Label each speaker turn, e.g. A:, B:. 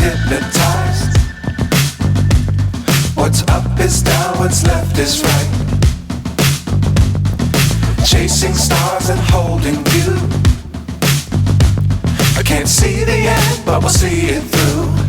A: hypnotized. What's up is down, what's left is right. Chasing stars and holding you. I can't see the end, but we'll see it through.